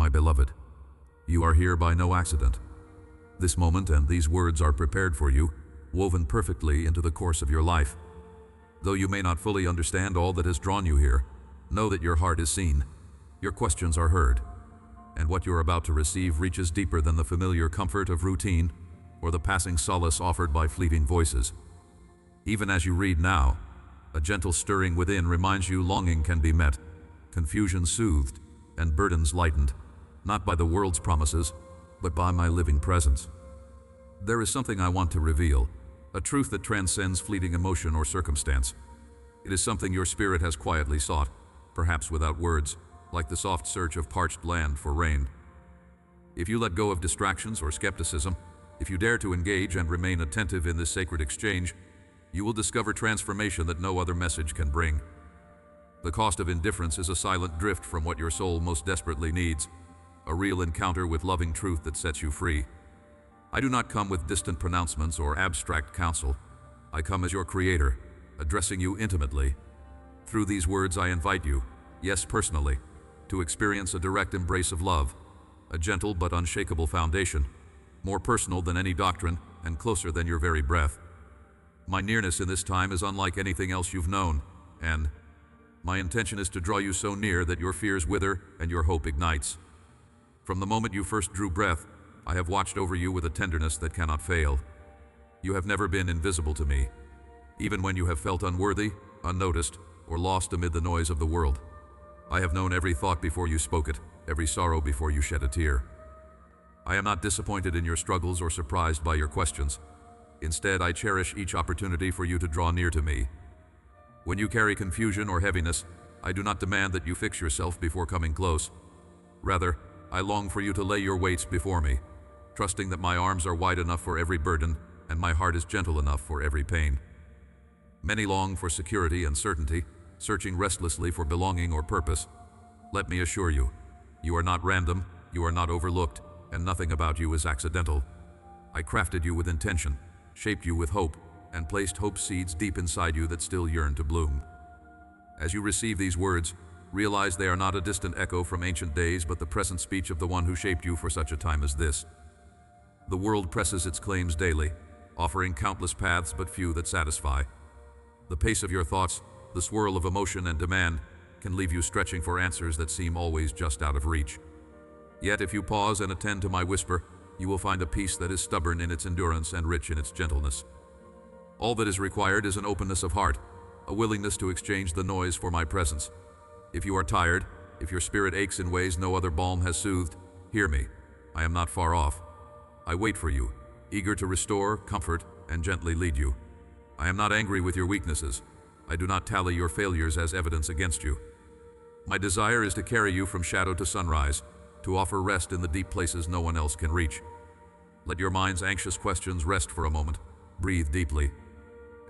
My beloved, you are here by no accident. This moment and these words are prepared for you, woven perfectly into the course of your life. Though you may not fully understand all that has drawn you here, know that your heart is seen, your questions are heard, and what you're about to receive reaches deeper than the familiar comfort of routine or the passing solace offered by fleeting voices. Even as you read now, a gentle stirring within reminds you longing can be met, confusion soothed, and burdens lightened, not by the world's promises, but by my living presence. There is something I want to reveal, a truth that transcends fleeting emotion or circumstance. It is something your spirit has quietly sought, perhaps without words, like the soft search of parched land for rain. If you let go of distractions or skepticism, if you dare to engage and remain attentive in this sacred exchange, you will discover transformation that no other message can bring. The cost of indifference is a silent drift from what your soul most desperately needs, a real encounter with loving truth that sets you free. I do not come with distant pronouncements or abstract counsel. I come as your creator, addressing you intimately. Through these words I invite you, yes personally, to experience a direct embrace of love, a gentle but unshakable foundation, more personal than any doctrine and closer than your very breath. My nearness in this time is unlike anything else you've known, and my intention is to draw you so near that your fears wither and your hope ignites. From the moment you first drew breath, I have watched over you with a tenderness that cannot fail. You have never been invisible to me, even when you have felt unworthy, unnoticed, or lost amid the noise of the world. I have known every thought before you spoke it, every sorrow before you shed a tear. I am not disappointed in your struggles or surprised by your questions. Instead, I cherish each opportunity for you to draw near to me. When you carry confusion or heaviness, I do not demand that you fix yourself before coming close. Rather, I long for you to lay your weights before me, trusting that my arms are wide enough for every burden and my heart is gentle enough for every pain. Many long for security and certainty, searching restlessly for belonging or purpose. Let me assure you, you are not random, you are not overlooked, and nothing about you is accidental. I crafted you with intention, shaped you with hope, and placed hope seeds deep inside you that still yearn to bloom. As you receive these words, realize they are not a distant echo from ancient days, but the present speech of the one who shaped you for such a time as this. The world presses its claims daily, offering countless paths but few that satisfy. The pace of your thoughts, the swirl of emotion and demand, can leave you stretching for answers that seem always just out of reach. Yet if you pause and attend to my whisper, you will find a peace that is stubborn in its endurance and rich in its gentleness. All that is required is an openness of heart, a willingness to exchange the noise for my presence. If you are tired, if your spirit aches in ways no other balm has soothed, hear me. I am not far off. I wait for you, eager to restore, comfort, and gently lead you. I am not angry with your weaknesses. I do not tally your failures as evidence against you. My desire is to carry you from shadow to sunrise, to offer rest in the deep places no one else can reach. Let your mind's anxious questions rest for a moment. Breathe deeply.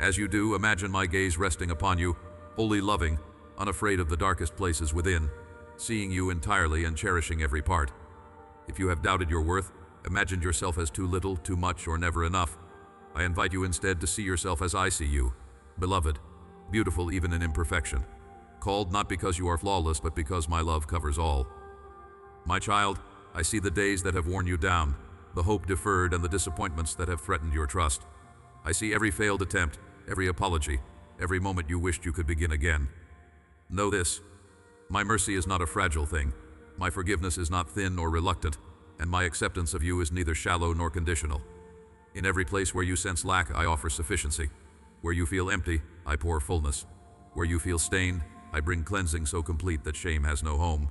As you do, imagine my gaze resting upon you, wholly loving, unafraid of the darkest places within, seeing you entirely and cherishing every part. If you have doubted your worth, imagined yourself as too little, too much, or never enough, I invite you instead to see yourself as I see you, beloved, beautiful even in imperfection, called not because you are flawless, but because my love covers all. My child, I see the days that have worn you down, the hope deferred and the disappointments that have threatened your trust. I see every failed attempt, every apology, every moment you wished you could begin again. Know this, my mercy is not a fragile thing, my forgiveness is not thin or reluctant, and my acceptance of you is neither shallow nor conditional. In every place where you sense lack, I offer sufficiency. Where you feel empty, I pour fullness. Where you feel stained, I bring cleansing so complete that shame has no home.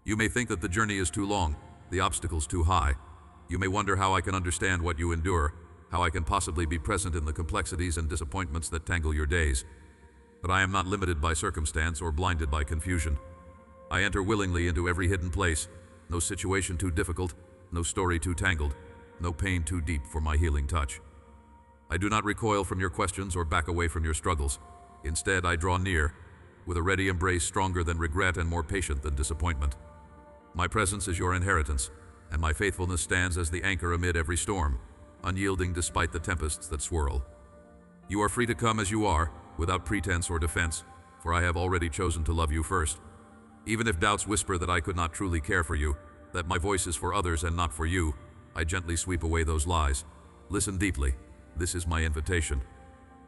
You may think that the journey is too long, the obstacles too high. You may wonder how I can understand what you endure, how I can possibly be present in the complexities and disappointments that tangle your days. But I am not limited by circumstance or blinded by confusion. I enter willingly into every hidden place, no situation too difficult, no story too tangled, no pain too deep for my healing touch. I do not recoil from your questions or back away from your struggles. Instead, I draw near, with a ready embrace stronger than regret and more patient than disappointment. My presence is your inheritance, and my faithfulness stands as the anchor amid every storm, unyielding despite the tempests that swirl. You are free to come as you are, without pretense or defense, for I have already chosen to love you first. Even if doubts whisper that I could not truly care for you, that my voice is for others and not for you, I gently sweep away those lies. Listen deeply. This is my invitation.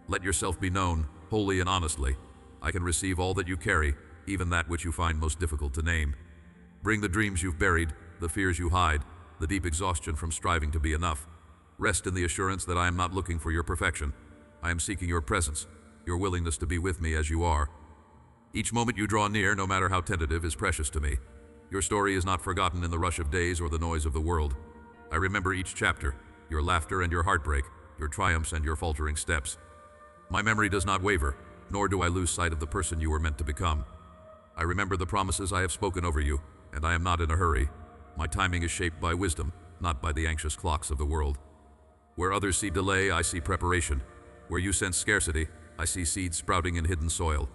Let yourself be known, wholly and honestly. I can receive all that you carry, even that which you find most difficult to name. Bring the dreams you've buried, the fears you hide, the deep exhaustion from striving to be enough. Rest in the assurance that I am not looking for your perfection. I am seeking your presence, your willingness to be with me as you are. Each moment you draw near, no matter how tentative, is precious to me. Your story is not forgotten in the rush of days or the noise of the world. I remember each chapter, your laughter and your heartbreak, your triumphs and your faltering steps. My memory does not waver, nor do I lose sight of the person you were meant to become. I remember the promises I have spoken over you, and I am not in a hurry. My timing is shaped by wisdom, not by the anxious clocks of the world. Where others see delay, I see preparation. Where you sense scarcity, I see seeds sprouting in hidden soil.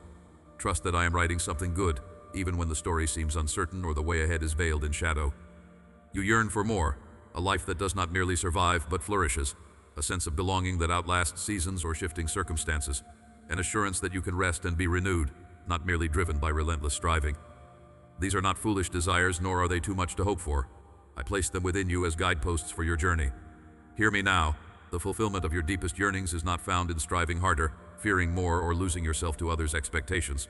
Trust that I am writing something good, even when the story seems uncertain or the way ahead is veiled in shadow. You yearn for more, a life that does not merely survive but flourishes, a sense of belonging that outlasts seasons or shifting circumstances, an assurance that you can rest and be renewed, not merely driven by relentless striving. These are not foolish desires, nor are they too much to hope for. I place them within you as guideposts for your journey. Hear me now. The fulfillment of your deepest yearnings is not found in striving harder, fearing more, or losing yourself to others' expectations.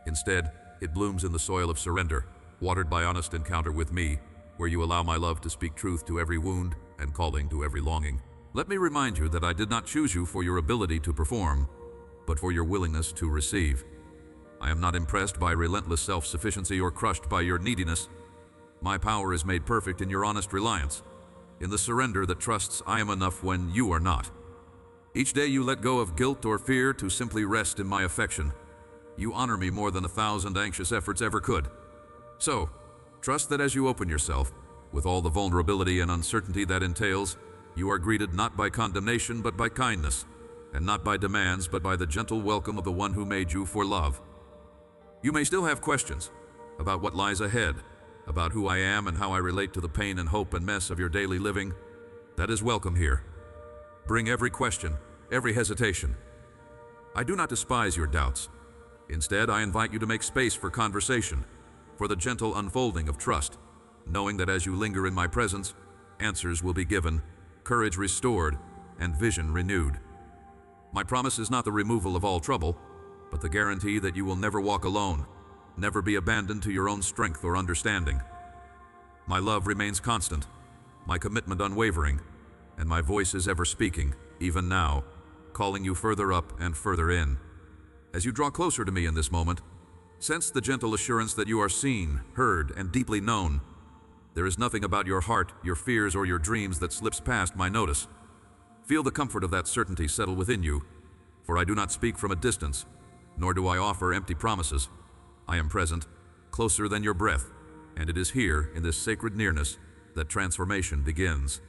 Instead, it blooms in the soil of surrender, watered by honest encounter with me, where you allow my love to speak truth to every wound and calling to every longing. Let me remind you that I did not choose you for your ability to perform, but for your willingness to receive. I am not impressed by relentless self-sufficiency or crushed by your neediness. My power is made perfect in your honest reliance, in the surrender that trusts I am enough when you are not. Each day you let go of guilt or fear to simply rest in my affection. You honor me more than 1,000 anxious efforts ever could. So, trust that as you open yourself, with all the vulnerability and uncertainty that entails, you are greeted not by condemnation but by kindness, and not by demands but by the gentle welcome of the one who made you for love. You may still have questions about what lies ahead, about who I am and how I relate to the pain and hope and mess of your daily living. That is welcome here. Bring every question, every hesitation. I do not despise your doubts. Instead, I invite you to make space for conversation, for the gentle unfolding of trust, knowing that as you linger in my presence, answers will be given, courage restored, and vision renewed. My promise is not the removal of all trouble, but the guarantee that you will never walk alone, never be abandoned to your own strength or understanding. My love remains constant, my commitment unwavering, and my voice is ever speaking, even now, calling you further up and further in. As you draw closer to me in this moment, sense the gentle assurance that you are seen, heard, and deeply known. There is nothing about your heart, your fears, or your dreams that slips past my notice. Feel the comfort of that certainty settle within you, for I do not speak from a distance, nor do I offer empty promises. I am present, closer than your breath, and it is here, in this sacred nearness, that transformation begins.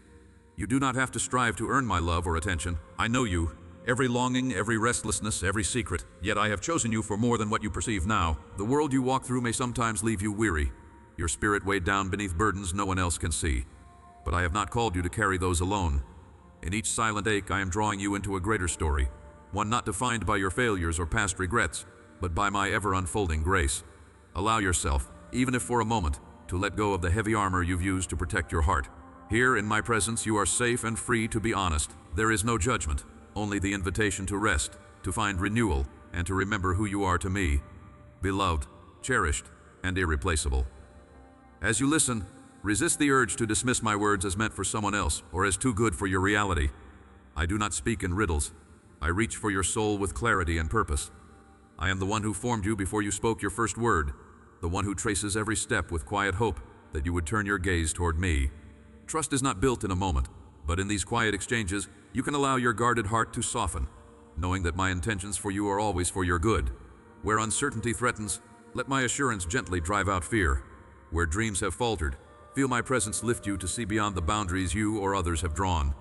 You do not have to strive to earn my love or attention. I know you, every longing, every restlessness, every secret, yet I have chosen you for more than what you perceive now. The world you walk through may sometimes leave you weary, your spirit weighed down beneath burdens no one else can see. But I have not called you to carry those alone. In each silent ache, I am drawing you into a greater story, one not defined by your failures or past regrets, but by my ever-unfolding grace. Allow yourself, even if for a moment, to let go of the heavy armor you've used to protect your heart. Here, in my presence, you are safe and free to be honest. There is no judgment, only the invitation to rest, to find renewal, and to remember who you are to me, beloved, cherished, and irreplaceable. As you listen, resist the urge to dismiss my words as meant for someone else or as too good for your reality. I do not speak in riddles. I reach for your soul with clarity and purpose. I am the one who formed you before you spoke your first word, the one who traces every step with quiet hope that you would turn your gaze toward me. Trust is not built in a moment, but in these quiet exchanges, you can allow your guarded heart to soften, knowing that my intentions for you are always for your good. Where uncertainty threatens, let my assurance gently drive out fear. Where dreams have faltered, feel my presence lift you to see beyond the boundaries you or others have drawn.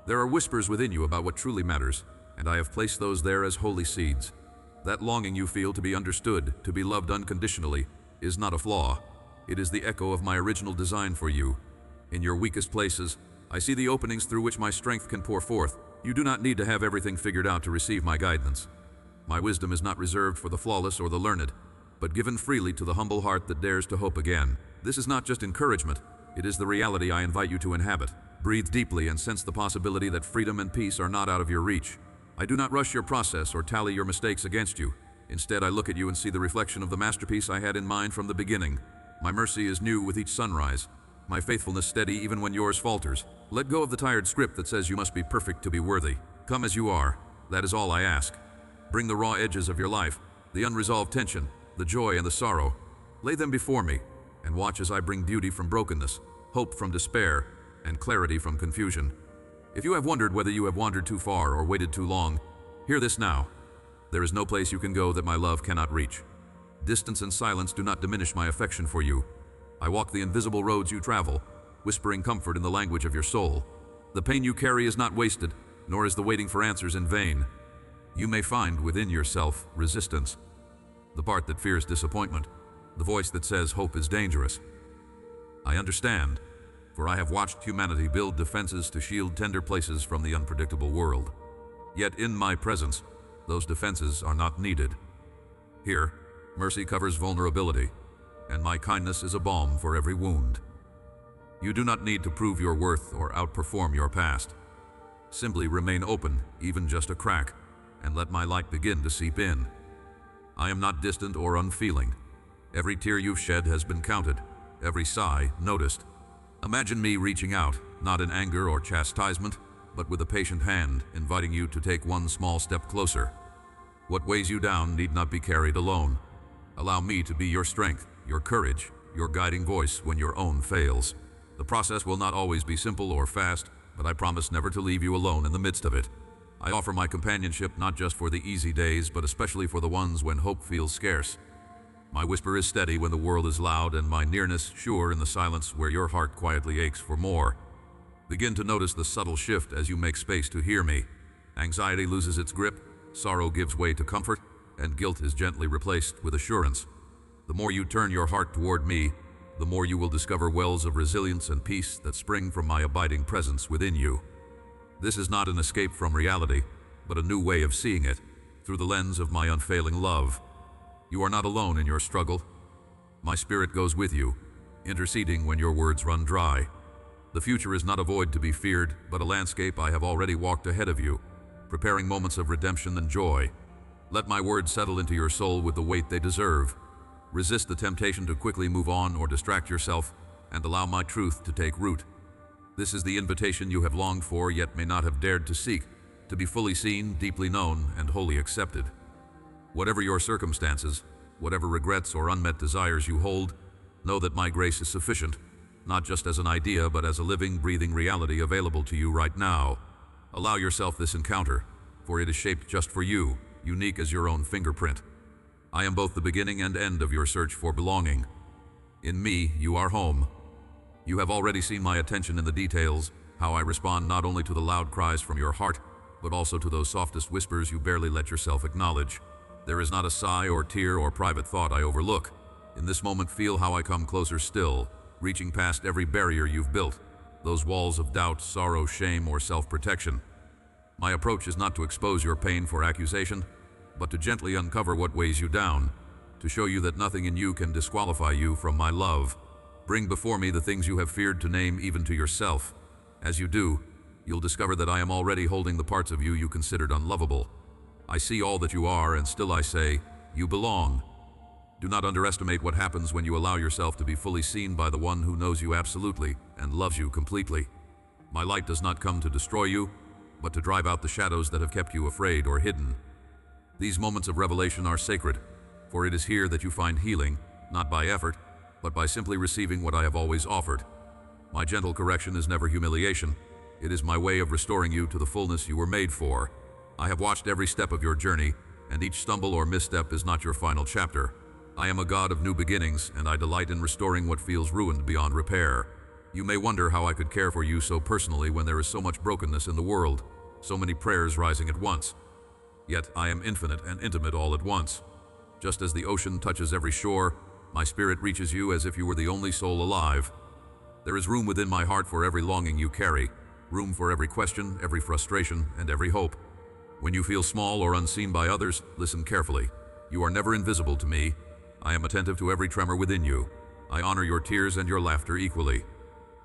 There are whispers within you about what truly matters, and I have placed those there as holy seeds. That longing you feel to be understood, to be loved unconditionally, is not a flaw. It is the echo of my original design for you. In your weakest places, I see the openings through which my strength can pour forth. You do not need to have everything figured out to receive my guidance. My wisdom is not reserved for the flawless or the learned, but given freely to the humble heart that dares to hope again. This is not just encouragement, it is the reality I invite you to inhabit. Breathe deeply and sense the possibility that freedom and peace are not out of your reach. I do not rush your process or tally your mistakes against you. Instead, I look at you and see the reflection of the masterpiece I had in mind from the beginning. My mercy is new with each sunrise, my faithfulness steady even when yours falters. Let go of the tired script that says you must be perfect to be worthy. Come as you are, that is all I ask. Bring the raw edges of your life, the unresolved tension, the joy and the sorrow. Lay them before me, and watch as I bring beauty from brokenness, hope from despair, and clarity from confusion. If you have wondered whether you have wandered too far or waited too long, hear this now. There is no place you can go that my love cannot reach. Distance and silence do not diminish my affection for you. I walk the invisible roads you travel, whispering comfort in the language of your soul. The pain you carry is not wasted, nor is the waiting for answers in vain. You may find within yourself resistance, the part that fears disappointment, the voice that says hope is dangerous. I understand, for I have watched humanity build defenses to shield tender places from the unpredictable world. Yet in my presence, those defenses are not needed. Here, mercy covers vulnerability, and my kindness is a balm for every wound. You do not need to prove your worth or outperform your past. Simply remain open, even just a crack, and let my light begin to seep in. I am not distant or unfeeling. Every tear you've shed has been counted, every sigh noticed. Imagine me reaching out, not in anger or chastisement, but with a patient hand, inviting you to take one small step closer. What weighs you down need not be carried alone. Allow me to be your strength, your courage, your guiding voice when your own fails. The process will not always be simple or fast, but I promise never to leave you alone in the midst of it. I offer my companionship not just for the easy days, but especially for the ones when hope feels scarce. My whisper is steady when the world is loud, and my nearness sure in the silence where your heart quietly aches for more. Begin to notice the subtle shift as you make space to hear me. Anxiety loses its grip, sorrow gives way to comfort, and guilt is gently replaced with assurance. The more you turn your heart toward me, the more you will discover wells of resilience and peace that spring from my abiding presence within you. This is not an escape from reality, but a new way of seeing it, through the lens of my unfailing love. You are not alone in your struggle. My spirit goes with you, interceding when your words run dry. The future is not a void to be feared, but a landscape I have already walked ahead of you, preparing moments of redemption and joy. Let my words settle into your soul with the weight they deserve. Resist the temptation to quickly move on or distract yourself, and allow my truth to take root. This is the invitation you have longed for, yet may not have dared to seek, to be fully seen, deeply known, and wholly accepted. Whatever your circumstances, whatever regrets or unmet desires you hold, know that my grace is sufficient, not just as an idea, but as a living, breathing reality available to you right now. Allow yourself this encounter, for it is shaped just for you, unique as your own fingerprint. I am both the beginning and end of your search for belonging. In me, you are home. You have already seen my attention in the details, how I respond not only to the loud cries from your heart, but also to those softest whispers you barely let yourself acknowledge. There is not a sigh or tear or private thought I overlook. In this moment, feel how I come closer still, reaching past every barrier you've built, those walls of doubt, sorrow, shame, or self-protection. My approach is not to expose your pain for accusation, but to gently uncover what weighs you down, to show you that nothing in you can disqualify you from my love. Bring before me the things you have feared to name even to yourself. As you do, you'll discover that I am already holding the parts of you you considered unlovable. I see all that you are, and still I say, you belong. Do not underestimate what happens when you allow yourself to be fully seen by the one who knows you absolutely and loves you completely. My light does not come to destroy you, but to drive out the shadows that have kept you afraid or hidden. These moments of revelation are sacred, for it is here that you find healing, not by effort, but by simply receiving what I have always offered. My gentle correction is never humiliation. It is my way of restoring you to the fullness you were made for. I have watched every step of your journey, and each stumble or misstep is not your final chapter. I am a God of new beginnings, and I delight in restoring what feels ruined beyond repair. You may wonder how I could care for you so personally when there is so much brokenness in the world, so many prayers rising at once. Yet I am infinite and intimate all at once. Just as the ocean touches every shore, my spirit reaches you as if you were the only soul alive. There is room within my heart for every longing you carry, room for every question, every frustration, and every hope. When you feel small or unseen by others, listen carefully. You are never invisible to me. I am attentive to every tremor within you. I honor your tears and your laughter equally.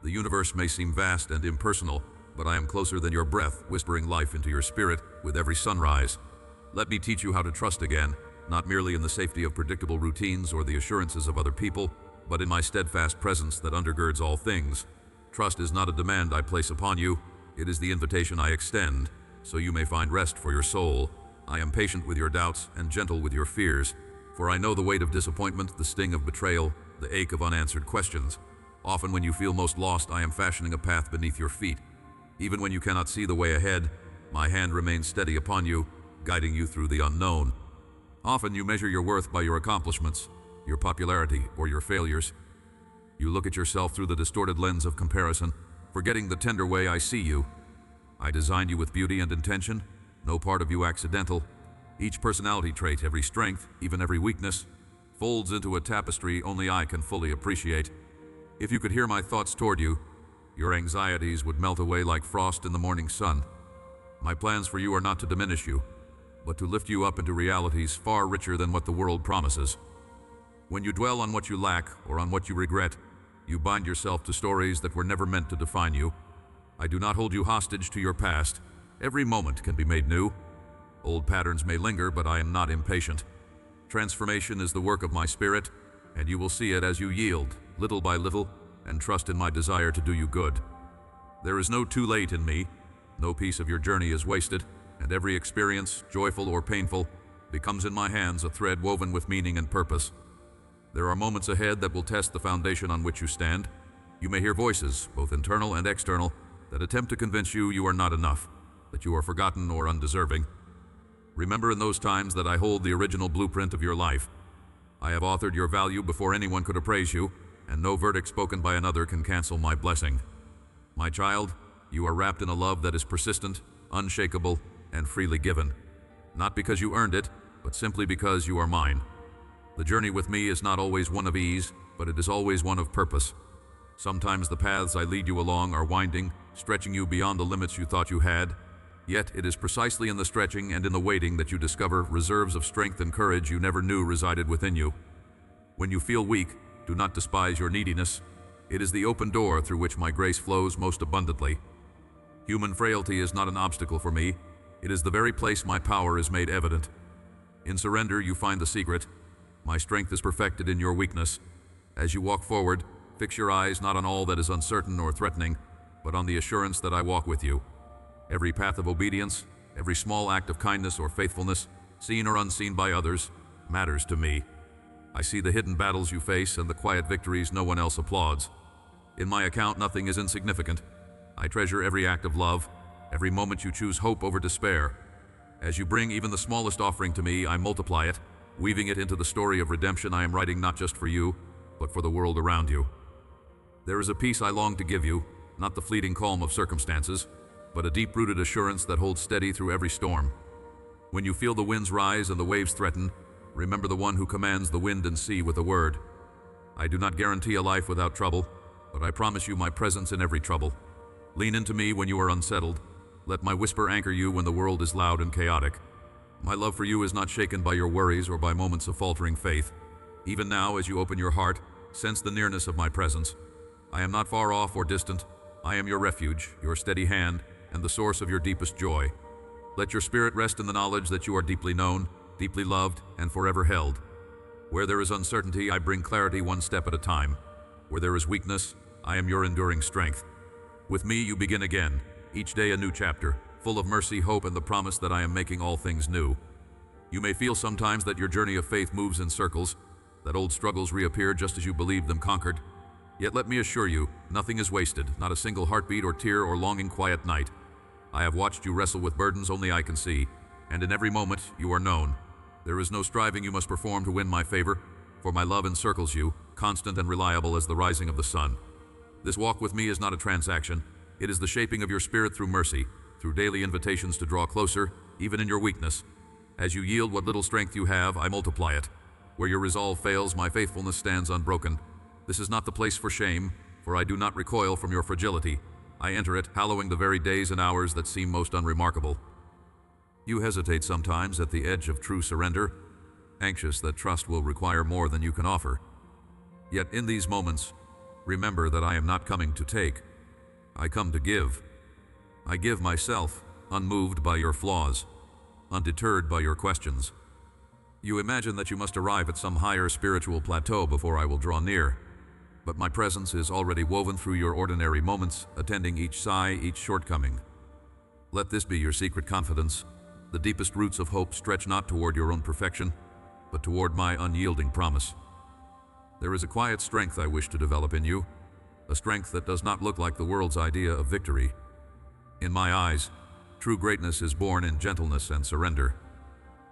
The universe may seem vast and impersonal, but I am closer than your breath, whispering life into your spirit with every sunrise. Let me teach you how to trust again, not merely in the safety of predictable routines or the assurances of other people, but in my steadfast presence that undergirds all things. Trust is not a demand I place upon you, it is the invitation I extend, so you may find rest for your soul. I am patient with your doubts and gentle with your fears, for I know the weight of disappointment, the sting of betrayal, the ache of unanswered questions. Often when you feel most lost, I am fashioning a path beneath your feet. Even when you cannot see the way ahead, my hand remains steady upon you, guiding you through the unknown. Often you measure your worth by your accomplishments, your popularity, or your failures. You look at yourself through the distorted lens of comparison, forgetting the tender way I see you. I designed you with beauty and intention, no part of you accidental. Each personality trait, every strength, even every weakness, folds into a tapestry only I can fully appreciate. If you could hear my thoughts toward you, your anxieties would melt away like frost in the morning sun. My plans for you are not to diminish you, but to lift you up into realities far richer than what the world promises. When you dwell on what you lack or on what you regret, you bind yourself to stories that were never meant to define you. I do not hold you hostage to your past. Every moment can be made new. Old patterns may linger, but I am not impatient. Transformation is the work of my spirit, and you will see it as you yield, little by little, and trust in my desire to do you good. There is no too late in me. No piece of your journey is wasted, and every experience, joyful or painful, becomes in my hands a thread woven with meaning and purpose. There are moments ahead that will test the foundation on which you stand. You may hear voices, both internal and external, that attempt to convince you you are not enough, that you are forgotten or undeserving. Remember in those times that I hold the original blueprint of your life. I have authored your value before anyone could appraise you, and no verdict spoken by another can cancel my blessing. My child, you are wrapped in a love that is persistent, unshakable, and freely given. Not because you earned it, but simply because you are mine. The journey with me is not always one of ease, but it is always one of purpose. Sometimes the paths I lead you along are winding, stretching you beyond the limits you thought you had. Yet it is precisely in the stretching and in the waiting that you discover reserves of strength and courage you never knew resided within you. When you feel weak, do not despise your neediness. It is the open door through which my grace flows most abundantly. Human frailty is not an obstacle for me. It is the very place my power is made evident. In surrender you find the secret. My strength is perfected in your weakness. As you walk forward, fix your eyes not on all that is uncertain or threatening, but on the assurance that I walk with you. Every path of obedience, every small act of kindness or faithfulness, seen or unseen by others, matters to me. I see the hidden battles you face and the quiet victories no one else applauds. In my account, nothing is insignificant. I treasure every act of love, every moment you choose hope over despair. As you bring even the smallest offering to me, I multiply it, weaving it into the story of redemption I am writing not just for you, but for the world around you. There is a peace I long to give you, not the fleeting calm of circumstances, but a deep-rooted assurance that holds steady through every storm. When you feel the winds rise and the waves threaten, remember the one who commands the wind and sea with a word. I do not guarantee a life without trouble, but I promise you my presence in every trouble. Lean into me when you are unsettled. Let my whisper anchor you when the world is loud and chaotic. My love for you is not shaken by your worries or by moments of faltering faith. Even now, as you open your heart, sense the nearness of my presence. I am not far off or distant. I am your refuge, your steady hand, and the source of your deepest joy. Let your spirit rest in the knowledge that you are deeply known, deeply loved, and forever held. Where there is uncertainty, I bring clarity one step at a time. Where there is weakness, I am your enduring strength. With me, you begin again, each day a new chapter, full of mercy, hope, and the promise that I am making all things new. You may feel sometimes that your journey of faith moves in circles, that old struggles reappear just as you believed them conquered. Yet let me assure you, nothing is wasted, not a single heartbeat or tear or longing quiet night. I have watched you wrestle with burdens only I can see, and in every moment you are known. There is no striving you must perform to win my favor, for my love encircles you, constant and reliable as the rising of the sun. This walk with me is not a transaction. It is the shaping of your spirit through mercy, through daily invitations to draw closer, even in your weakness. As you yield what little strength you have, I multiply it. Where your resolve fails, my faithfulness stands unbroken. This is not the place for shame, for I do not recoil from your fragility. I enter it, hallowing the very days and hours that seem most unremarkable. You hesitate sometimes at the edge of true surrender. anxious that trust will require more than you can offer. Yet in these moments, remember that I am not coming to take. I come to give. I give myself, unmoved by your flaws, undeterred by your questions. You imagine that you must arrive at some higher spiritual plateau before I will draw near, but my presence is already woven through your ordinary moments, attending each sigh, each shortcoming. Let this be your secret confidence. The deepest roots of hope stretch not toward your own perfection, but toward my unyielding promise. There is a quiet strength I wish to develop in you, a strength that does not look like the world's idea of victory. In my eyes, true greatness is born in gentleness and surrender.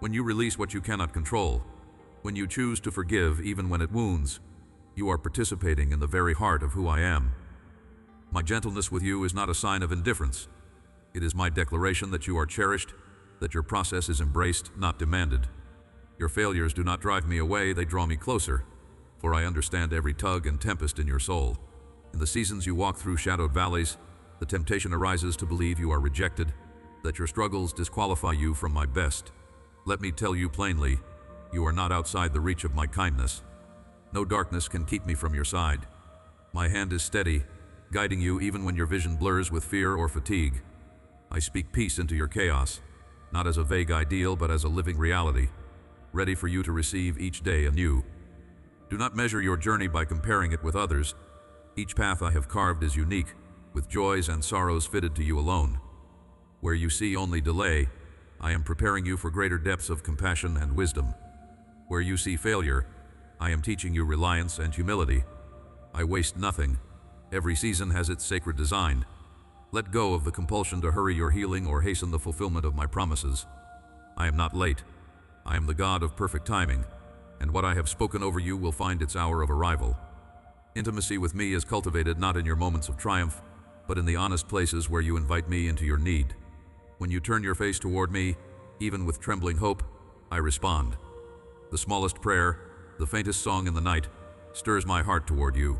When you release what you cannot control, when you choose to forgive even when it wounds, you are participating in the very heart of who I am. My gentleness with you is not a sign of indifference. It is my declaration that you are cherished, that your process is embraced, not demanded. Your failures do not drive me away, they draw me closer, for I understand every tug and tempest in your soul. In the seasons you walk through shadowed valleys, the temptation arises to believe you are rejected, that your struggles disqualify you from my best. Let me tell you plainly, you are not outside the reach of my kindness. No darkness can keep me from your side. My hand is steady, guiding you even when your vision blurs with fear or fatigue. I speak peace into your chaos, not as a vague ideal but as a living reality, ready for you to receive each day anew. Do not measure your journey by comparing it with others. Each path I have carved is unique, with joys and sorrows fitted to you alone. Where you see only delay, I am preparing you for greater depths of compassion and wisdom. Where you see failure, I am teaching you reliance and humility. I waste nothing. Every season has its sacred design. Let go of the compulsion to hurry your healing or hasten the fulfillment of my promises. I am not late. I am the God of perfect timing, and what I have spoken over you will find its hour of arrival. Intimacy with me is cultivated not in your moments of triumph, but in the honest places where you invite me into your need. When you turn your face toward me, even with trembling hope, I respond. The smallest prayer, the faintest song in the night, stirs my heart toward you.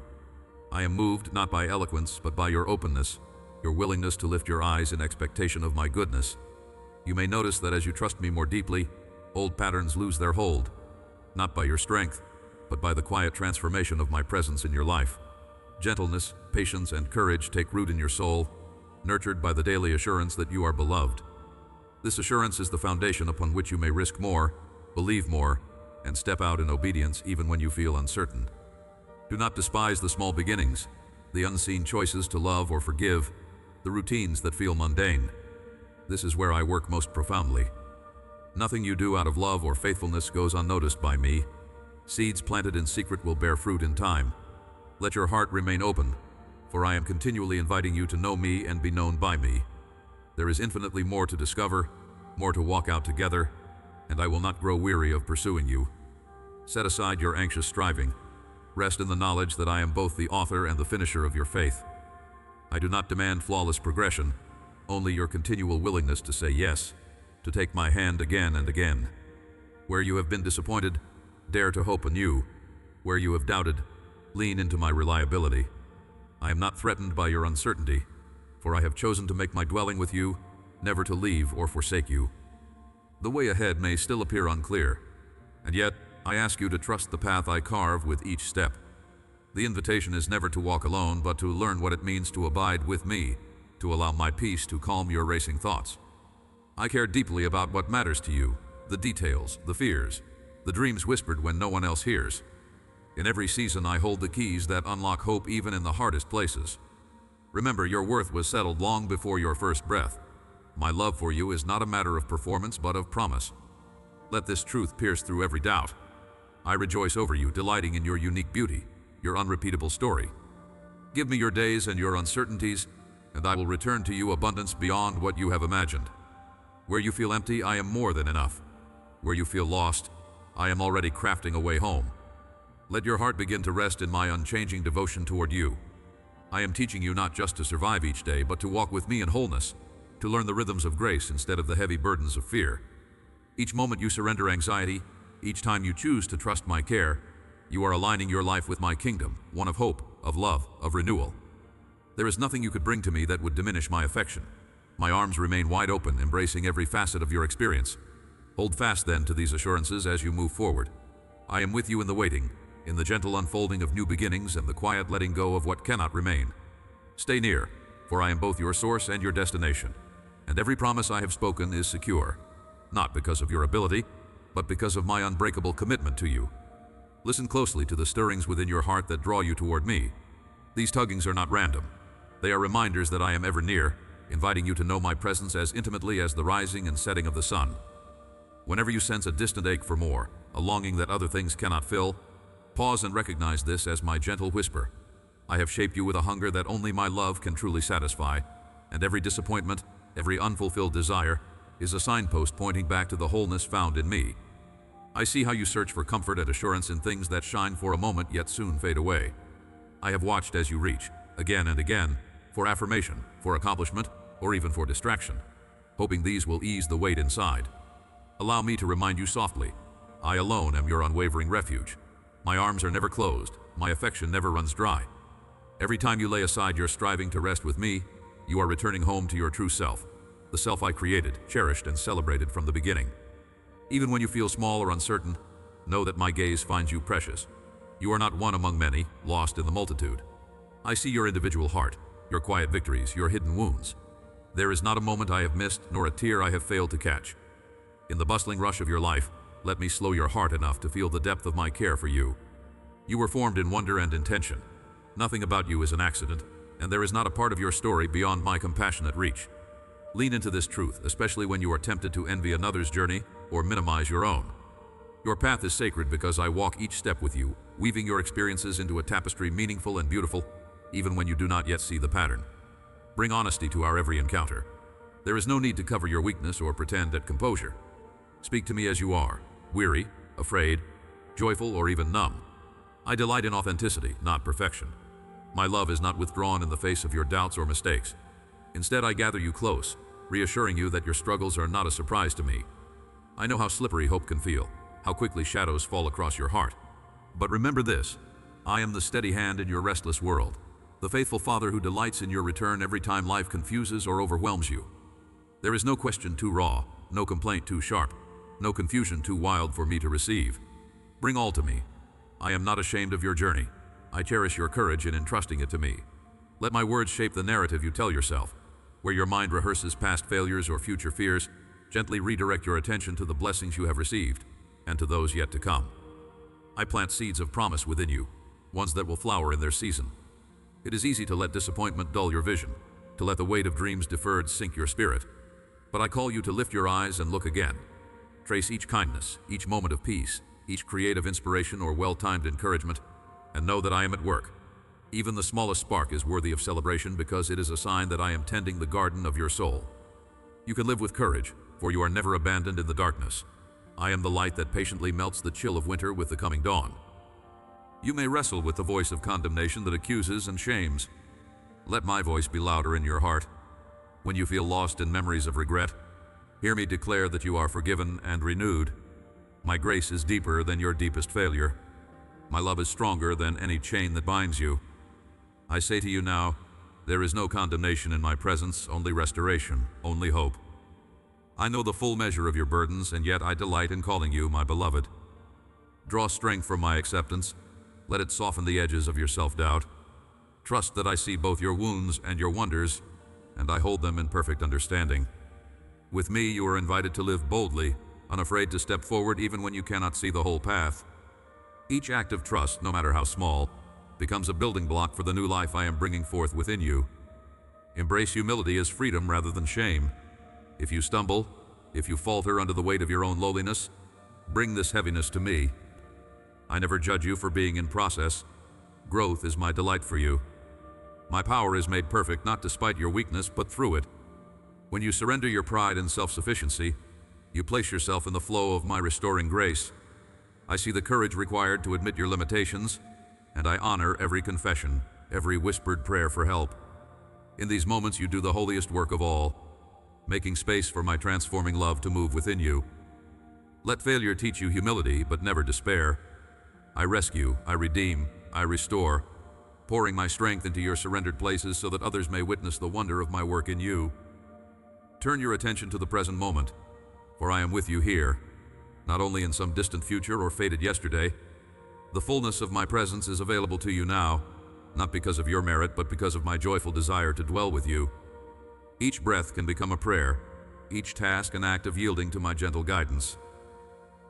I am moved not by eloquence, but by your openness, your willingness to lift your eyes in expectation of my goodness. You may notice that as you trust me more deeply, old patterns lose their hold, not by your strength, but by the quiet transformation of my presence in your life. Gentleness, patience, and courage take root in your soul, nurtured by the daily assurance that you are beloved. This assurance is the foundation upon which you may risk more, believe more, and step out in obedience even when you feel uncertain. Do not despise the small beginnings, the unseen choices to love or forgive, the routines that feel mundane. This is where I work most profoundly. Nothing you do out of love or faithfulness goes unnoticed by me. Seeds planted in secret will bear fruit in time. Let your heart remain open, for I am continually inviting you to know me and be known by me. There is infinitely more to discover, more to walk out together, and I will not grow weary of pursuing you. Set aside your anxious striving. Rest in the knowledge that I am both the author and the finisher of your faith. I do not demand flawless progression, only your continual willingness to say yes, to take my hand again and again. Where you have been disappointed, dare to hope anew. Where you have doubted, lean into my reliability. I am not threatened by your uncertainty, for I have chosen to make my dwelling with you, never to leave or forsake you. The way ahead may still appear unclear, and yet I ask you to trust the path I carve with each step. The invitation is never to walk alone, but to learn what it means to abide with me, to allow my peace to calm your racing thoughts. I care deeply about what matters to you, the details, the fears, the dreams whispered when no one else hears. In every season I hold the keys that unlock hope even in the hardest places. Remember, your worth was settled long before your first breath. My love for you is not a matter of performance but of promise. Let this truth pierce through every doubt. I rejoice over you, delighting in your unique beauty, your unrepeatable story. Give me your days and your uncertainties, and I will return to you abundance beyond what you have imagined. Where you feel empty, I am more than enough. Where you feel lost, I am already crafting a way home. Let your heart begin to rest in my unchanging devotion toward you. I am teaching you not just to survive each day, but to walk with me in wholeness, to learn the rhythms of grace instead of the heavy burdens of fear. Each moment you surrender anxiety, each time you choose to trust my care, you are aligning your life with my kingdom, one of hope, of love, of renewal. There is nothing you could bring to me that would diminish my affection. My arms remain wide open, embracing every facet of your experience. Hold fast then to these assurances as you move forward. I am with you in the waiting, in the gentle unfolding of new beginnings and the quiet letting go of what cannot remain. Stay near, for I am both your source and your destination, and every promise I have spoken is secure, not because of your ability, but because of my unbreakable commitment to you. Listen closely to the stirrings within your heart that draw you toward me. These tuggings are not random. They are reminders that I am ever near, inviting you to know my presence as intimately as the rising and setting of the sun. Whenever you sense a distant ache for more, a longing that other things cannot fill, pause and recognize this as my gentle whisper. I have shaped you with a hunger that only my love can truly satisfy, and every disappointment, every unfulfilled desire, is a signpost pointing back to the wholeness found in me. I see how you search for comfort and assurance in things that shine for a moment yet soon fade away. I have watched as you reach, again and again, for affirmation, for accomplishment, or even for distraction, hoping these will ease the weight inside. Allow me to remind you softly, I alone am your unwavering refuge. My arms are never closed, my affection never runs dry. Every time you lay aside your striving to rest with me, you are returning home to your true self, the self I created, cherished, and celebrated from the beginning. Even when you feel small or uncertain, know that my gaze finds you precious. You are not one among many, lost in the multitude. I see your individual heart, your quiet victories, your hidden wounds. There is not a moment I have missed, nor a tear I have failed to catch. In the bustling rush of your life, let me slow your heart enough to feel the depth of my care for you. You were formed in wonder and intention. Nothing about you is an accident, and there is not a part of your story beyond my compassionate reach. Lean into this truth, especially when you are tempted to envy another's journey or minimize your own. Your path is sacred because I walk each step with you, weaving your experiences into a tapestry meaningful and beautiful, even when you do not yet see the pattern. Bring honesty to our every encounter. There is no need to cover your weakness or pretend at composure. Speak to me as you are, weary, afraid, joyful, or even numb. I delight in authenticity, not perfection. My love is not withdrawn in the face of your doubts or mistakes. Instead, I gather you close, reassuring you that your struggles are not a surprise to me. I know how slippery hope can feel, how quickly shadows fall across your heart. But remember this, I am the steady hand in your restless world, the faithful father who delights in your return every time life confuses or overwhelms you. There is no question too raw, no complaint too sharp, no confusion too wild for me to receive. Bring all to me. I am not ashamed of your journey. I cherish your courage in entrusting it to me. Let my words shape the narrative you tell yourself. Where your mind rehearses past failures or future fears, gently redirect your attention to the blessings you have received and to those yet to come. I plant seeds of promise within you, ones that will flower in their season. It is easy to let disappointment dull your vision, to let the weight of dreams deferred sink your spirit. But I call you to lift your eyes and look again. Trace each kindness, each moment of peace, each creative inspiration or well-timed encouragement, and know that I am at work. Even the smallest spark is worthy of celebration because it is a sign that I am tending the garden of your soul. You can live with courage, for you are never abandoned in the darkness. I am the light that patiently melts the chill of winter with the coming dawn. You may wrestle with the voice of condemnation that accuses and shames. Let my voice be louder in your heart. When you feel lost in memories of regret, hear me declare that you are forgiven and renewed. My grace is deeper than your deepest failure. My love is stronger than any chain that binds you. I say to you now, there is no condemnation in my presence, only restoration, only hope. I know the full measure of your burdens, and yet I delight in calling you my beloved. Draw strength from my acceptance. Let it soften the edges of your self-doubt. Trust that I see both your wounds and your wonders, and I hold them in perfect understanding. With me, you are invited to live boldly, unafraid to step forward even when you cannot see the whole path. Each act of trust, no matter how small, becomes a building block for the new life I am bringing forth within you. Embrace humility as freedom rather than shame. If you stumble, if you falter under the weight of your own lowliness, bring this heaviness to me. I never judge you for being in process. Growth is my delight for you. My power is made perfect not despite your weakness, but through it. When you surrender your pride and self-sufficiency, you place yourself in the flow of my restoring grace. I see the courage required to admit your limitations, and I honor every confession, every whispered prayer for help. In these moments you do the holiest work of all, making space for my transforming love to move within you. Let failure teach you humility, but never despair. I rescue, I redeem, I restore, pouring my strength into your surrendered places so that others may witness the wonder of my work in you. Turn your attention to the present moment. For I am with you here, not only in some distant future or faded yesterday. The fullness of my presence is available to you now, not because of your merit, but because of my joyful desire to dwell with you. Each breath can become a prayer, each task an act of yielding to my gentle guidance.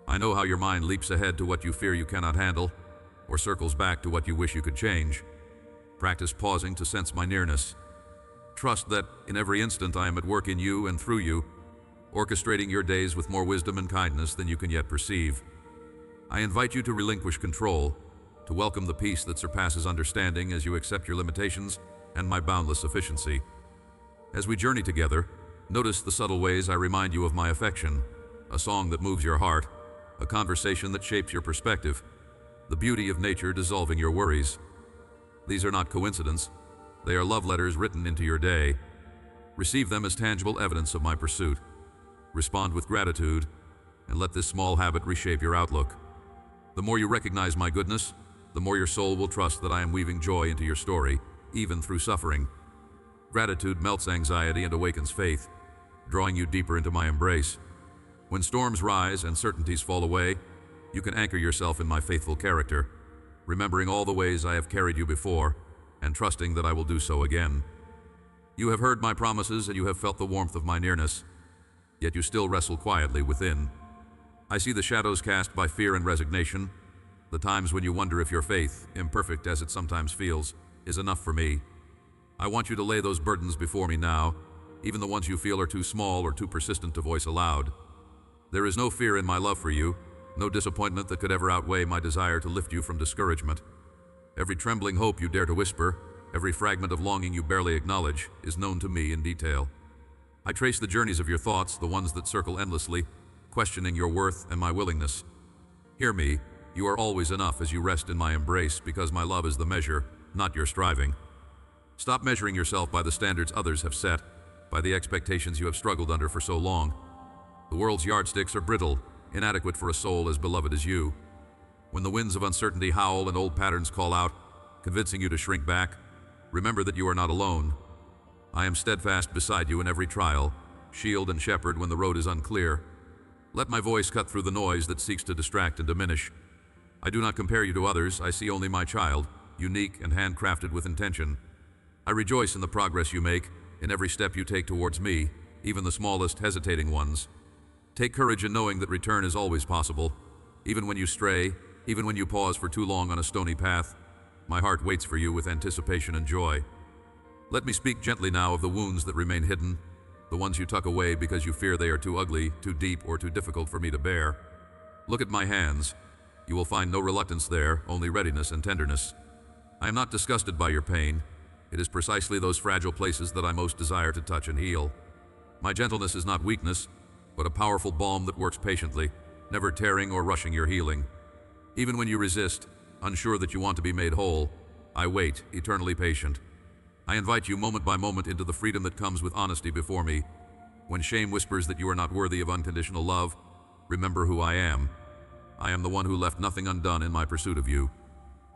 I know how your mind leaps ahead to what you fear you cannot handle, or circles back to what you wish you could change. Practice pausing to sense my nearness. Trust that in every instant I am at work in you and through you, orchestrating your days with more wisdom and kindness than you can yet perceive. I invite you to relinquish control, to welcome the peace that surpasses understanding as you accept your limitations and my boundless sufficiency. As we journey together, notice the subtle ways I remind you of my affection, a song that moves your heart, a conversation that shapes your perspective, the beauty of nature dissolving your worries. These are not coincidence. They are love letters written into your day. Receive them as tangible evidence of my pursuit. Respond with gratitude, and let this small habit reshape your outlook. The more you recognize my goodness, the more your soul will trust that I am weaving joy into your story, even through suffering. Gratitude melts anxiety and awakens faith, drawing you deeper into my embrace. When storms rise and certainties fall away, you can anchor yourself in my faithful character, remembering all the ways I have carried you before, and trusting that I will do so again. You have heard my promises and you have felt the warmth of my nearness, yet you still wrestle quietly within. I see the shadows cast by fear and resignation, the times when you wonder if your faith, imperfect as it sometimes feels, is enough for me. I want you to lay those burdens before me now, even the ones you feel are too small or too persistent to voice aloud. There is no fear in my love for you, no disappointment that could ever outweigh my desire to lift you from discouragement. Every trembling hope you dare to whisper, every fragment of longing you barely acknowledge, is known to me in detail. I trace the journeys of your thoughts, the ones that circle endlessly, questioning your worth and my willingness. Hear me, you are always enough as you rest in my embrace, because my love is the measure, not your striving. Stop measuring yourself by the standards others have set, by the expectations you have struggled under for so long. The world's yardsticks are brittle, inadequate for a soul as beloved as you. When the winds of uncertainty howl and old patterns call out, convincing you to shrink back, remember that you are not alone. I am steadfast beside you in every trial, shield and shepherd when the road is unclear. Let my voice cut through the noise that seeks to distract and diminish. I do not compare you to others, I see only my child, unique and handcrafted with intention. I rejoice in the progress you make, in every step you take towards me, even the smallest hesitating ones. Take courage in knowing that return is always possible. Even when you stray, even when you pause for too long on a stony path, my heart waits for you with anticipation and joy. Let me speak gently now of the wounds that remain hidden, the ones you tuck away because you fear they are too ugly, too deep, or too difficult for me to bear. Look at my hands. You will find no reluctance there, only readiness and tenderness. I am not disgusted by your pain. It is precisely those fragile places that I most desire to touch and heal. My gentleness is not weakness, but a powerful balm that works patiently, never tearing or rushing your healing. Even when you resist, unsure that you want to be made whole, I wait, eternally patient. I invite you moment by moment into the freedom that comes with honesty before me. When shame whispers that you are not worthy of unconditional love, remember who I am. I am the one who left nothing undone in my pursuit of you.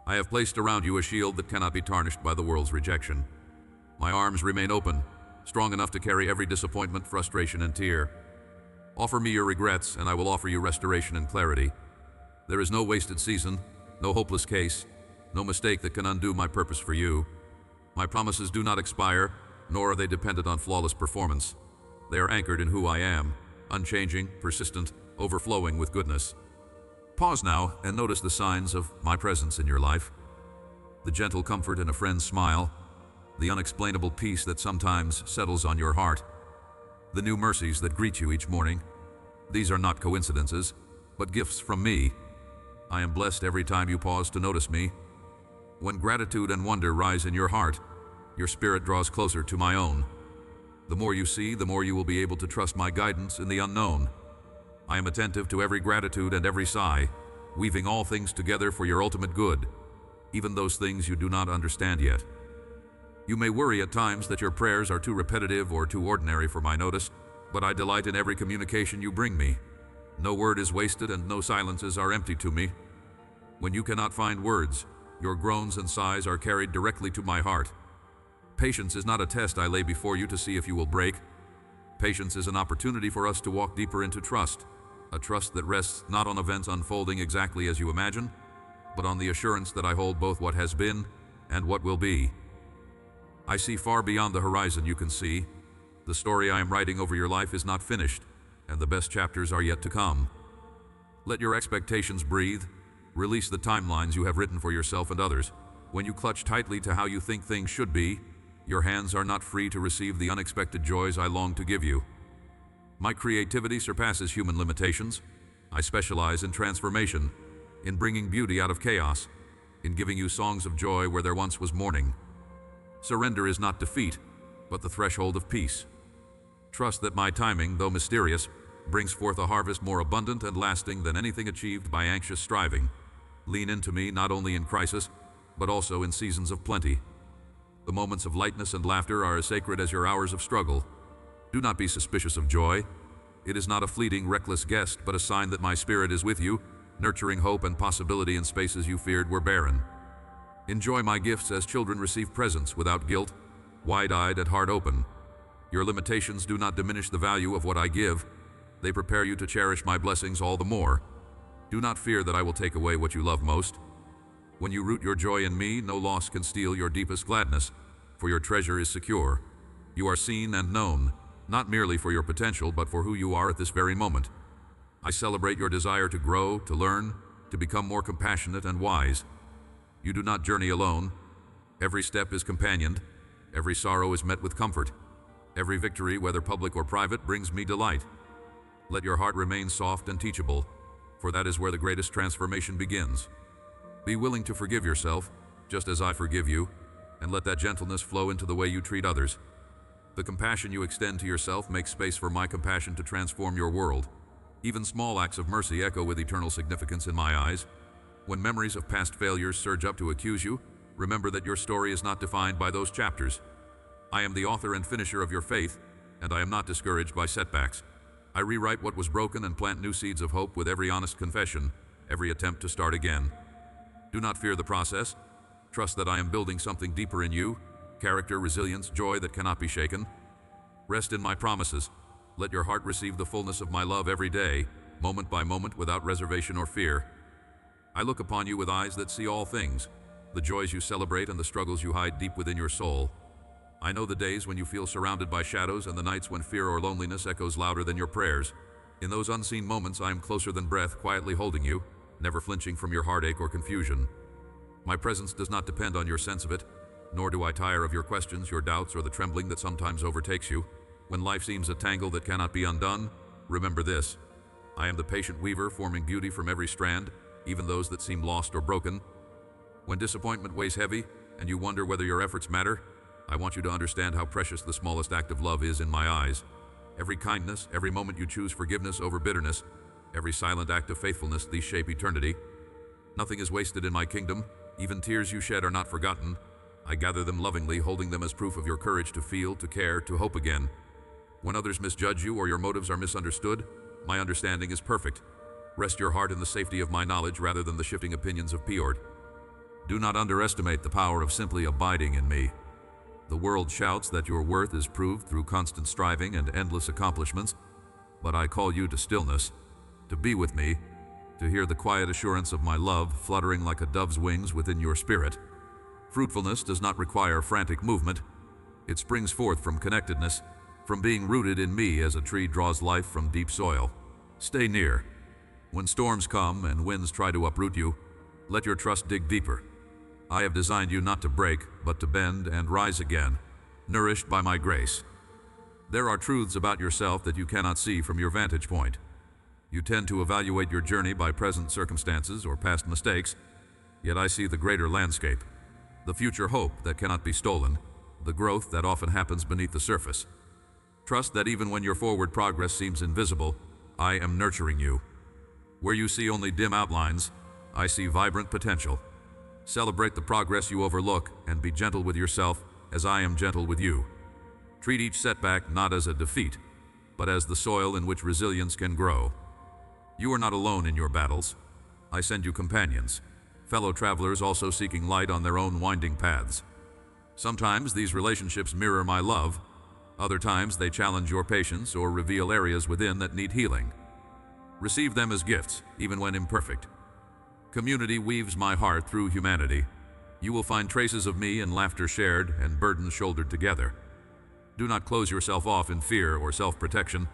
I have placed around you a shield that cannot be tarnished by the world's rejection. My arms remain open, strong enough to carry every disappointment, frustration, and tear. Offer me your regrets, and I will offer you restoration and clarity. There is no wasted season, no hopeless case, no mistake that can undo my purpose for you. My promises do not expire, nor are they dependent on flawless performance. They are anchored in who I am, unchanging, persistent, overflowing with goodness. Pause now and notice the signs of my presence in your life. The gentle comfort in a friend's smile, the unexplainable peace that sometimes settles on your heart, the new mercies that greet you each morning. These are not coincidences, but gifts from me. I am blessed every time you pause to notice me. When gratitude and wonder rise in your heart, your spirit draws closer to my own. The more you see, the more you will be able to trust my guidance in the unknown. I am attentive to every gratitude and every sigh, weaving all things together for your ultimate good, even those things you do not understand yet. You may worry at times that your prayers are too repetitive or too ordinary for my notice, but I delight in every communication you bring me. No word is wasted and no silences are empty to me. When you cannot find words, your groans and sighs are carried directly to my heart. Patience is not a test I lay before you to see if you will break. Patience is an opportunity for us to walk deeper into trust, a trust that rests not on events unfolding exactly as you imagine, but on the assurance that I hold both what has been and what will be. I see far beyond the horizon you can see. The story I am writing over your life is not finished, and the best chapters are yet to come. Let your expectations breathe. Release the timelines you have written for yourself and others. When you clutch tightly to how you think things should be, your hands are not free to receive the unexpected joys I long to give you. My creativity surpasses human limitations. I specialize in transformation, in bringing beauty out of chaos, in giving you songs of joy where there once was mourning. Surrender is not defeat, but the threshold of peace. Trust that my timing, though mysterious, brings forth a harvest more abundant and lasting than anything achieved by anxious striving. Lean into me not only in crisis, but also in seasons of plenty. The moments of lightness and laughter are as sacred as your hours of struggle. Do not be suspicious of joy. It is not a fleeting, reckless guest, but a sign that my spirit is with you, nurturing hope and possibility in spaces you feared were barren. Enjoy my gifts as children receive presents without guilt, wide-eyed and heart open. Your limitations do not diminish the value of what I give. They prepare you to cherish my blessings all the more. Do not fear that I will take away what you love most. When you root your joy in me, no loss can steal your deepest gladness, for your treasure is secure. You are seen and known, not merely for your potential, but for who you are at this very moment. I celebrate your desire to grow, to learn, to become more compassionate and wise. You do not journey alone. Every step is companioned. Every sorrow is met with comfort. Every victory, whether public or private, brings me delight. Let your heart remain soft and teachable, for that is where the greatest transformation begins. Be willing to forgive yourself, just as I forgive you, and let that gentleness flow into the way you treat others. The compassion you extend to yourself makes space for my compassion to transform your world. Even small acts of mercy echo with eternal significance in my eyes. When memories of past failures surge up to accuse you, remember that your story is not defined by those chapters. I am the author and finisher of your faith, and I am not discouraged by setbacks. I rewrite what was broken and plant new seeds of hope with every honest confession, every attempt to start again. Do not fear the process. Trust that I am building something deeper in you, character, resilience, joy that cannot be shaken. Rest in my promises. Let your heart receive the fullness of my love every day, moment by moment, without reservation or fear. I look upon you with eyes that see all things, the joys you celebrate and the struggles you hide deep within your soul. I know the days when you feel surrounded by shadows and the nights when fear or loneliness echoes louder than your prayers. In those unseen moments, I am closer than breath, quietly holding you, never flinching from your heartache or confusion. My presence does not depend on your sense of it, nor do I tire of your questions, your doubts, or the trembling that sometimes overtakes you. When life seems a tangle that cannot be undone, remember this. I am the patient weaver, forming beauty from every strand, even those that seem lost or broken. When disappointment weighs heavy, and you wonder whether your efforts matter, I want you to understand how precious the smallest act of love is in my eyes. Every kindness, every moment you choose forgiveness over bitterness, every silent act of faithfulness, these shape eternity. Nothing is wasted in my kingdom. Even tears you shed are not forgotten. I gather them lovingly, holding them as proof of your courage to feel, to care, to hope again. When others misjudge you or your motives are misunderstood, my understanding is perfect. Rest your heart in the safety of my knowledge rather than the shifting opinions of Piord. Do not underestimate the power of simply abiding in me. The world shouts that your worth is proved through constant striving and endless accomplishments, but I call you to stillness, to be with me, to hear the quiet assurance of my love fluttering like a dove's wings within your spirit. Fruitfulness does not require frantic movement. It springs forth from connectedness, from being rooted in me as a tree draws life from deep soil. Stay near. When storms come and winds try to uproot you, let your trust dig deeper. I have designed you not to break, but to bend and rise again, nourished by my grace. There are truths about yourself that you cannot see from your vantage point. You tend to evaluate your journey by present circumstances or past mistakes, yet I see the greater landscape, the future hope that cannot be stolen, the growth that often happens beneath the surface. Trust that even when your forward progress seems invisible, I am nurturing you. Where you see only dim outlines, I see vibrant potential. Celebrate the progress you overlook and be gentle with yourself as I am gentle with you. Treat each setback not as a defeat, but as the soil in which resilience can grow. You are not alone in your battles. I send you companions, fellow travelers also seeking light on their own winding paths. Sometimes these relationships mirror my love, Other times they challenge your patience or reveal areas within that need healing. Receive them as gifts, even when imperfect. Community weaves my heart through humanity. You will find traces of me in laughter shared and burdens shouldered together. Do not close yourself off in fear or self-protection.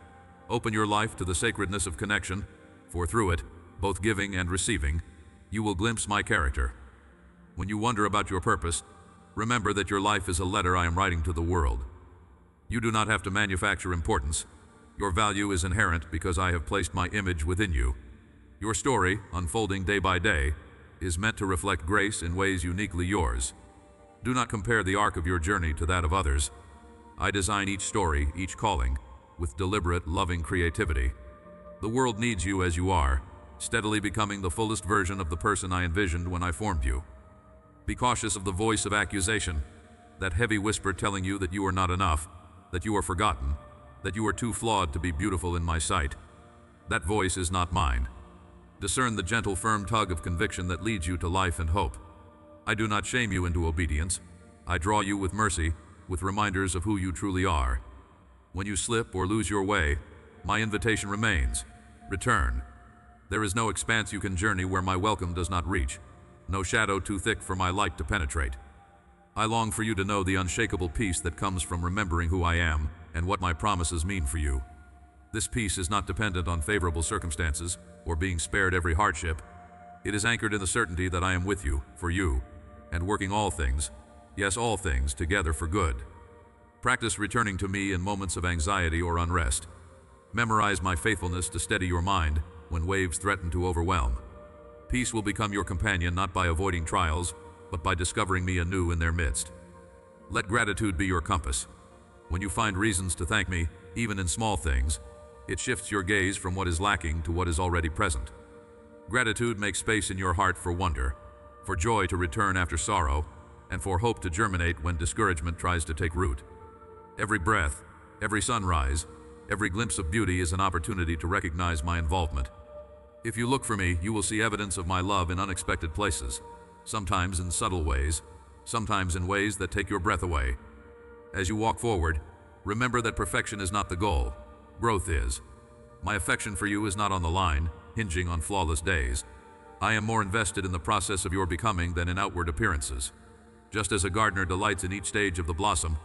Open your life to the sacredness of connection, for through it, both giving and receiving, you will glimpse my character. When you wonder about your purpose, remember that your life is a letter I am writing to the world. You do not have to manufacture importance. Your value is inherent because I have placed my image within you. Your story, unfolding day by day, is meant to reflect grace in ways uniquely yours. Do not compare the arc of your journey to that of others. I design each story, each calling, with deliberate, loving creativity. The world needs you as you are, steadily becoming the fullest version of the person I envisioned when I formed you. Be cautious of the voice of accusation, that heavy whisper telling you that you are not enough, that you are forgotten, that you are too flawed to be beautiful in my sight. That voice is not mine. Discern the gentle, firm tug of conviction that leads you to life and hope. I do not shame you into obedience. I draw you with mercy, with reminders of who you truly are. When you slip or lose your way, my invitation remains. Return. There is no expanse you can journey where my welcome does not reach, no shadow too thick for my light to penetrate. I long for you to know the unshakable peace that comes from remembering who I am and what my promises mean for you. This peace is not dependent on favorable circumstances or being spared every hardship. It is anchored in the certainty that I am with you, for you, and working all things, yes, all things, together for good. Practice returning to me in moments of anxiety or unrest. Memorize my faithfulness to steady your mind when waves threaten to overwhelm. Peace will become your companion not by avoiding trials, but by discovering me anew in their midst. Let gratitude be your compass. When you find reasons to thank me, even in small things, it shifts your gaze from what is lacking to what is already present. Gratitude makes space in your heart for wonder, for joy to return after sorrow, and for hope to germinate when discouragement tries to take root. Every breath, every sunrise, every glimpse of beauty is an opportunity to recognize my involvement. If you look for me, you will see evidence of my love in unexpected places, sometimes in subtle ways, sometimes in ways that take your breath away. As you walk forward, remember that perfection is not the goal. Growth is. My affection for you is not on the line, hinging on flawless days. I am more invested in the process of your becoming than in outward appearances. Just as a gardener delights in each stage of the blossom,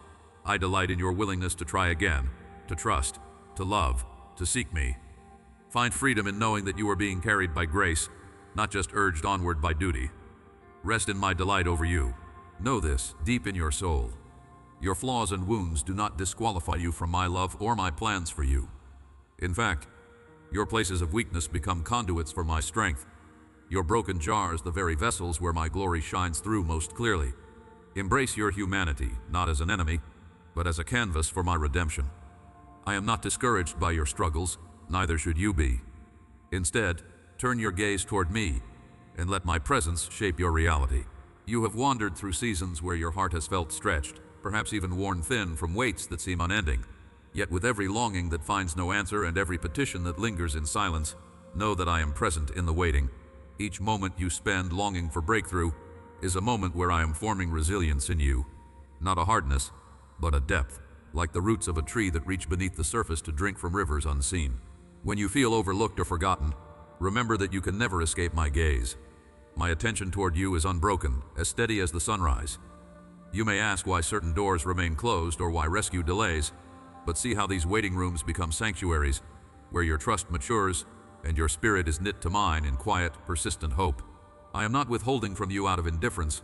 I delight in your willingness to try again, to trust, to love, to seek me. Find freedom in knowing that you are being carried by grace, not just urged onward by duty. Rest in my delight over you. Know this deep in your soul. Your flaws and wounds do not disqualify you from my love or my plans for you. In fact, your places of weakness become conduits for my strength. Your broken jars the very vessels where my glory shines through most clearly. Embrace your humanity, not as an enemy, but as a canvas for my redemption. I am not discouraged by your struggles, neither should you be. Instead, turn your gaze toward me, and let my presence shape your reality. You have wandered through seasons where your heart has felt stretched, perhaps even worn thin from weights that seem unending. Yet with every longing that finds no answer and every petition that lingers in silence, know that I am present in the waiting. Each moment you spend longing for breakthrough is a moment where I am forming resilience in you. Not a hardness, but a depth, like the roots of a tree that reach beneath the surface to drink from rivers unseen. When you feel overlooked or forgotten, remember that you can never escape my gaze. My attention toward you is unbroken, as steady as the sunrise. You may ask why certain doors remain closed or why rescue delays, but see how these waiting rooms become sanctuaries, where your trust matures and your spirit is knit to mine in quiet, persistent hope. I am not withholding from you out of indifference.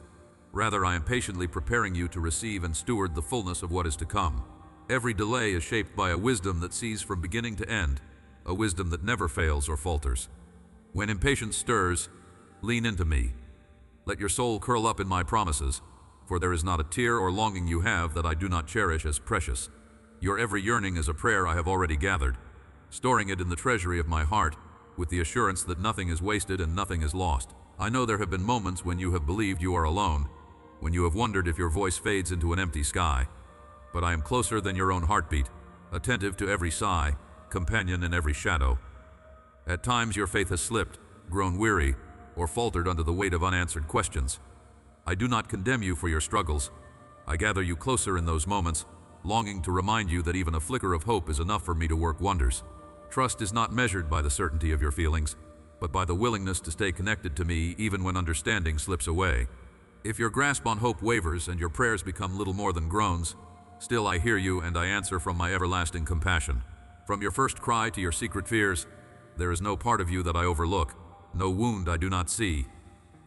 Rather, I am patiently preparing you to receive and steward the fullness of what is to come. Every delay is shaped by a wisdom that sees from beginning to end, a wisdom that never fails or falters. When impatience stirs, lean into me. Let your soul curl up in my promises, for there is not a tear or longing you have that I do not cherish as precious. Your every yearning is a prayer I have already gathered, storing it in the treasury of my heart, with the assurance that nothing is wasted and nothing is lost. I know there have been moments when you have believed you are alone, when you have wondered if your voice fades into an empty sky. But I am closer than your own heartbeat, attentive to every sigh, companion in every shadow. At times your faith has slipped, grown weary, or faltered under the weight of unanswered questions. I do not condemn you for your struggles. I gather you closer in those moments, longing to remind you that even a flicker of hope is enough for me to work wonders. Trust is not measured by the certainty of your feelings, but by the willingness to stay connected to me even when understanding slips away. If your grasp on hope wavers and your prayers become little more than groans, still I hear you and I answer from my everlasting compassion. From your first cry to your secret fears, there is no part of you that I overlook, no wound I do not see.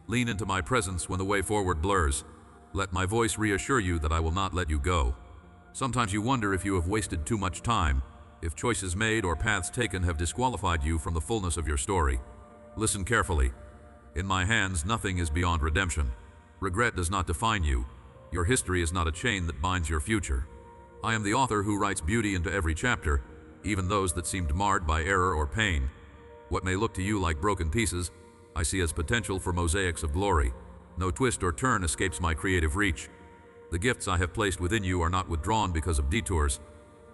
Lean into my presence when the way forward blurs. Let my voice reassure you that I will not let you go. Sometimes you wonder if you have wasted too much time, if choices made or paths taken have disqualified you from the fullness of your story. Listen carefully. In my hands, nothing is beyond redemption. Regret does not define you. Your history is not a chain that binds your future. I am the author who writes beauty into every chapter, even those that seemed marred by error or pain. What may look to you like broken pieces, I see as potential for mosaics of glory. No twist or turn escapes my creative reach. The gifts I have placed within you are not withdrawn because of detours.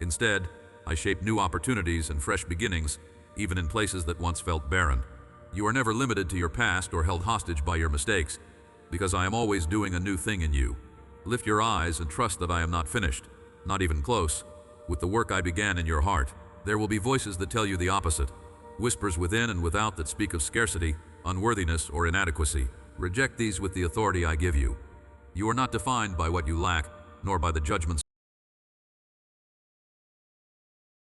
Instead, I shape new opportunities and fresh beginnings, even in places that once felt barren. You are never limited to your past or held hostage by your mistakes, because I am always doing a new thing in you. Lift your eyes and trust that I am not finished, not even close, with the work I began in your heart. There will be voices that tell you the opposite, whispers within and without that speak of scarcity, unworthiness, or inadequacy. Reject these with the authority I give you. You are not defined by what you lack, nor by the judgments